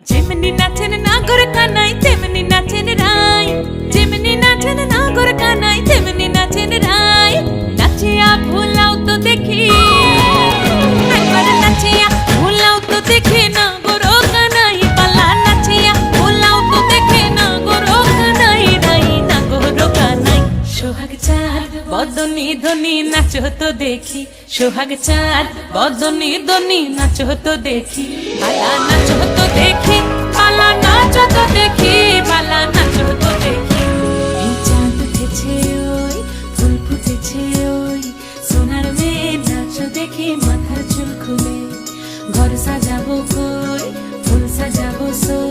যেমনি নাচেন নাগর কানাই তেমনি নাচেন রাই, যেমনি নাচেন নাগর কানাই তেমনি নাচেন রাই। নাচিয়া ভুলাও তো দেখি, একবার নাচিয়া ভুলাও তো দেখি নাগর কানাই পালা, নাচিয়া ভুলাও তো দেখি নাগর কানাই রাই, নাগর কানাই। সোহাগ চাঁদ বদনি ধনি নাচো তো দেখি, সোহাগ চাঁদ বদনি ধনি নাচো তো দেখি, পালা নাচো তো দেখি, পালা নাচো তো দেখি, পালা নাচো তো দেখি। এই চাঁদ উঠেছে ওই, ফুল ফুটেছে ওই, সোনার মেয়ে নাচো দেখি মাথার চুল খুলে। ঘর সাজাবো কই, ফুল সাজাবো সই।